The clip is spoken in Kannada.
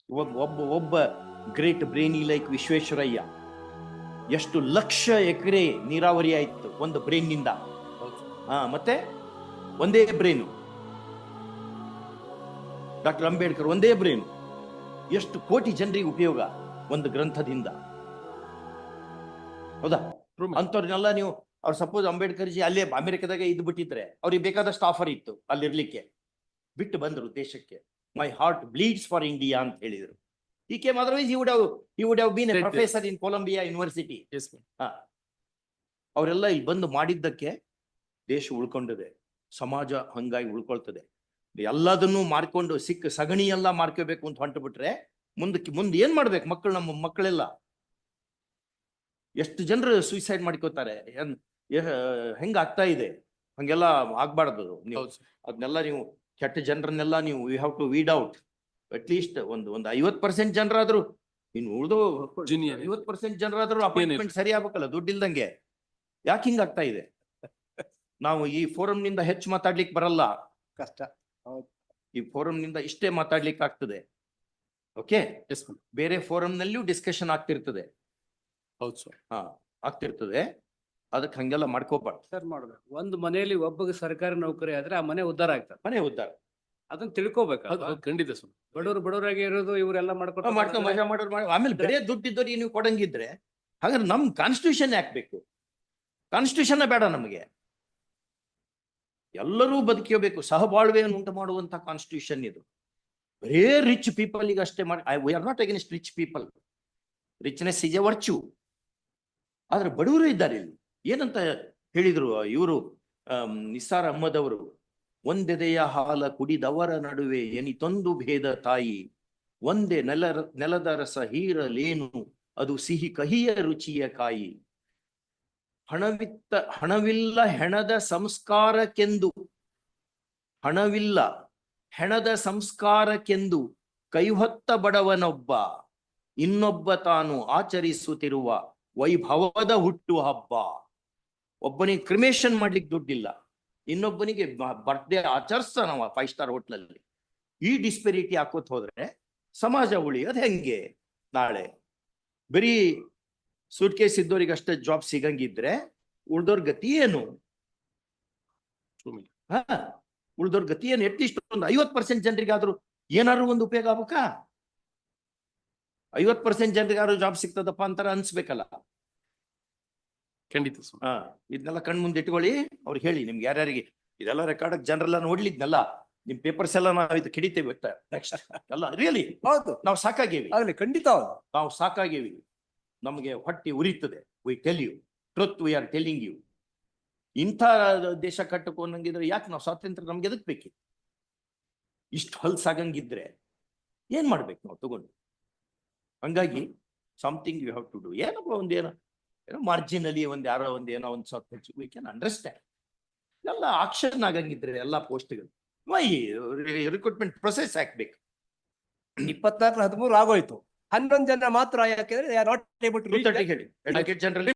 ಒಬ್ಬ ಒಬ್ಬ ಗ್ರೇಟ್ ಬ್ರೇನಿ ಲೈಕ್ ವಿಶ್ವೇಶ್ವರಯ್ಯ ಎಷ್ಟು ಲಕ್ಷ ಎಕರೆ ನೀರಾವರಿ ಆಯ್ತು ಒಂದು ಬ್ರೇನ್ ನಿಂದ. ಮತ್ತೆ ಒಂದೇ ಬ್ರೇನು. ಡಾಕ್ಟರ್ ಅಂಬೇಡ್ಕರ್ ಒಂದೇ ಬ್ರೇನು, ಎಷ್ಟು ಕೋಟಿ ಜನರಿಗೆ ಉಪಯೋಗ ಒಂದು ಗ್ರಂಥದಿಂದ. ಹೌದಾ? ಅಂತವ್ರನ್ನೆಲ್ಲ ನೀವು ಅವ್ರು ಸಪೋಸ್ ಅಂಬೇಡ್ಕರ್ ಜಿ ಅಲ್ಲೇ ಅಮೆರಿಕದಾಗ ಇದ್ದು ಬಿಟ್ಟಿದ್ರೆ ಅವ್ರಿಗೆ ಬೇಕಾದಷ್ಟು ಆಫರ್ ಇತ್ತು ಅಲ್ಲಿರ್ಲಿಕ್ಕೆ, ಬಿಟ್ಟು ಬಂದ್ರು ದೇಶಕ್ಕೆ. My heart bleeds for India ಅಂತ ಹೇಳಿದ್ರು. He came, otherwise he would have been a professor in Columbia University. Yes, ಅವರೆಲ್ಲ ಇಲ್ಲಿ ಬಂದು ಮಾಡಿದ್ದಕ್ಕೆ ದೇಶ ಉಳ್ಕೊಂಡಿದೆ, ಸಮಾಜ ಹಂಗಾಗಿ ಉಳ್ಕೊಳ್ತದೆ. ಎಲ್ಲದನ್ನು ಮಾರ್ಕೊಂಡು ಸಿಕ್ಕ ಸಗಣಿ ಎಲ್ಲ ಮಾರ್ಕೋಬೇಕು ಅಂತ ಹೊಂಟು ಬಿಟ್ರೆ ಮುಂದೆ ಏನ್ ಮಾಡ್ಬೇಕು ಮಕ್ಕಳು? ನಮ್ಮ ಮಕ್ಕಳೆಲ್ಲ ಎಷ್ಟು ಜನರು ಸೂಸೈಡ್ ಮಾಡ್ಕೋತಾರೆ, ಹೆಂಗ ಆಗ್ತಾ ಇದೆ. ಹಂಗೆಲ್ಲ ಆಗ್ಬಾರ್ದು. ನೀವು ಅದನ್ನೆಲ್ಲ ನೀವು ಕೆಟ್ಟ ಜನರನ್ನೆಲ್ಲ ನೀವು you have to weed out. At least ಒಂದು 50% ಜನರಾದ್ರು, ಇನ್ನು ಉಳಿದು 50% ಜನರಾದ್ರು ಅಪಾಯಿಂಟ್ಮೆಂಟ್ ಸರಿ ಆಗ್ಬೇಕಲ್ಲ, ದುಡ್ಡಿಲ್ದಂಗೆ. ಯಾಕೆ ಹಿಂಗಾಗ್ತಾ ಇದೆ? ನಾವು ಈ ಫೋರಂ ನಿಂದ ಹೆಚ್ಚು ಮಾತಾಡ್ಲಿಕ್ಕೆ ಬರಲ್ಲ, ಕಷ್ಟ. ಈ ಫೋರಂ ನಿಂದ ಇಷ್ಟೇ ಮಾತಾಡ್ಲಿಕ್ಕೆ ಆಗ್ತದೆ. ಓಕೆ, ಬೇರೆ ಫೋರಂ ನಲ್ಲಿಯೂ ಡಿಸ್ಕಷನ್ ಆಗ್ತಿರ್ತದೆ. ಹೌದು ಸರ್. ಆಗ್ತಿರ್ತದೆ. ಅದಕ್ಕೆ ಹಂಗೆಲ್ಲ ಮಾಡ್ಕೋಬಾರ್ದು ಸರ್. ಮಾಡ್ಬೇಕು. ಒಂದು ಮನೆಯಲ್ಲಿ ಒಬ್ಬಗೆ ಸರ್ಕಾರಿ ನೌಕರಿ ಆದ್ರೆ ಆ ಮನೆ ಉದ್ಧಾರ ಆಗ್ತದೆ. ಮನೆ ಉದ್ಧಾರ ಅದನ್ನ ತಿಳ್ಕೊಬೇಕು. ಖಂಡಿತ ಸರ್. ಬಡವರಾಗಿ ಇರೋದು ಇವರೆಲ್ಲ ಮಾಡ್ಕೊಂಡು ಮಜಾ ಮಾಡೋರು ಆಮೇಲೆ ಬೇರೆ ದುಡ್ಡಿದ್ದವ್ರಿಗೆ ನೀವು ಕೊಡಂಗಿದ್ರೆ ಹಾಗಾದ್ರೆ ನಮ್ ಕಾನ್ಸ್ಟಿಟ್ಯೂಷನ್ ಯಾಕಬೇಕು? ಕಾನ್ಸ್ಟಿಟ್ಯೂಷನ್ ಬೇಡ ನಮಗೆ. ಎಲ್ಲರೂ ಬದುಕಬೇಕು, ಸಹಬಾಳ್ವೆಯನ್ನು ಉಂಟು ಮಾಡುವಂತ ಕಾನ್ಸ್ಟಿಟ್ಯೂಷನ್ ಇದು. ಬರೇ ರಿಚ್ ಪೀಪಲ್ ಈಗ ಅಷ್ಟೇ ಮಾಡಿ. We are not against rich people. Richness is A virtue. ಆದ್ರೆ ಬಡವರು ಇದ್ದಾರೆ ಇಲ್ಲಿ. ಏನಂತ ಹೇಳಿದ್ರು ಇವರು ನಿಸಾರ್ ಅಹ್ಮದ್ ಅವರು? ಒಂದೆದೆಯ ಹಾಲ ಕುಡಿದವರ ನಡುವೆ ಎನಿತೊಂದು ಭೇದ ತಾಯಿ, ಒಂದೇ ನೆಲದ ರಸ ಹೀರಲೇನು ಅದು ಸಿಹಿ ಕಹಿಯ ರುಚಿಯ ಕಾಯಿ. ಹಣವಿಲ್ಲ ಹೆಣದ ಸಂಸ್ಕಾರಕ್ಕೆಂದು, ಹಣವಿಲ್ಲ ಹೆಣದ ಸಂಸ್ಕಾರಕ್ಕೆಂದು ಕೈಹೊತ್ತ ಬಡವನೊಬ್ಬ, ಇನ್ನೊಬ್ಬ ತಾನು ಆಚರಿಸುತ್ತಿರುವ ವೈಭವದ ಹುಟ್ಟು ಹಬ್ಬ. ಒಬ್ಬನಿಗೆ ಕ್ರಿಮೇಷನ್ ಮಾಡ್ಲಿಕ್ಕೆ ದುಡ್ಡಿಲ್ಲ, ಇನ್ನೊಬ್ಬನಿಗೆ ಬರ್ತ್ಡೇ ಆಚರಿಸ್ತಾನವ 5 ಸ್ಟಾರ್ ಹೋಟ್ಲಲ್ಲಿ. ಈ ಡಿಸ್ಪೆರಿಟಿ ಹಾಕೋತ್ ಹೋದ್ರೆ ಸಮಾಜ ಉಳಿಯೋದು ಹೆಂಗೆ? ನಾಳೆ ಬರೀ ಸೂಟ್ ಕೇಸ್ ಇದ್ದವ್ರಿಗೆ ಅಷ್ಟೇ ಜಾಬ್ ಸಿಗಂಗಿದ್ರೆ ಉಳ್ದೋರ್ ಗತಿ ಏನು? ಉಳ್ದೋರ್ ಗತಿ ಏನು? ಅಟ್ಲೀಸ್ಟ್ ಒಂದು 50% ಜನರಿಗಾದ್ರೂ ಏನಾದ್ರು ಒಂದು ಉಪಯೋಗ ಆಗ್ಬೇಕಾ? 50% ಜನರಿಗಾದ್ರೂ ಜಾಬ್ ಸಿಗ್ತದಪ್ಪ ಅಂತಾರ ಅನ್ಸ್ಬೇಕಲ್ಲ. ಖಂಡಿತ. ಇದನ್ನೆಲ್ಲ ಕಣ್ ಮುಂದೆ ಇಟ್ಕೊಳ್ಳಿ. ಅವ್ರಿಗೆ ಹೇಳಿ, ನಿಮ್ಗೆ ಯಾರ್ಯಾರಿಗೆ ಇದೆಲ್ಲ ರೆಕಾರ್ಡ್ ಜನರೆಲ್ಲ ನೋಡ್ಲಿದ್ನೆಲ್ಲ ನಿಮ್ ಪೇಪರ್ಸ್ ಎಲ್ಲ ನಾವು ಇದು ಕಿಡಿತೇವೆ ನೆಕ್ಸ್ಟ್ ಎಲ್ಲ. ರಿಯಲಿ ಹೌದು, ನಾವು ಸಾಕಾಗೇವಿ. ಆಗ್ಲಿ, ಖಂಡಿತ ನಾವು ಸಾಕಾಗೇವಿ. ನಮಗೆ ಹೊಟ್ಟೆ ಉರಿತದೆ. We tell you truth, we are telling you. ಇಂಥ ದೇಶ ಕಟ್ಟಕೊಂಡಂಗಿದ್ರೆ ಯಾಕೆ ನಾವು ಸ್ವಾತಂತ್ರ್ಯ ನಮ್ಗೆ ಎದಕ್ ಬೇಕಿ? ಇಷ್ಟು ಹೊಲ್ಸಾಗಂಗಿದ್ರೆ ಏನ್ ಮಾಡ್ಬೇಕು ನಾವು ತಗೊಂಡು? ಹಂಗಾಗಿ something you have to do. ಏನಪ್ಪ ಒಂದೇನೋ ಮಾರ್ಜಿನಲಿ ಯಾರೋ ಏನೋ ಒಂದು ಸ್ವಲ್ಪ ಹೆಚ್ಚು ವಿ ಕ್ಯಾನ್ ಅಂಡರ್ಸ್ಟ್ಯಾಂಡ್. ಎಲ್ಲ ಆಕ್ಷನ್ ಆಗಂಗಿದ್ರೆ ಎಲ್ಲ ಪೋಸ್ಟ್ಗಳು ರಿಕ್ರೂಟ್ಮೆಂಟ್ ಪ್ರೊಸೆಸ್ ಹಾಕ್ಬೇಕು. 24-13 ಆಗೋಯ್ತು. 11 ಜನ ಮಾತ್ರ ಯಾಕೆಂದ್ರೆ ಹೇಳಿ ಜನರಲ್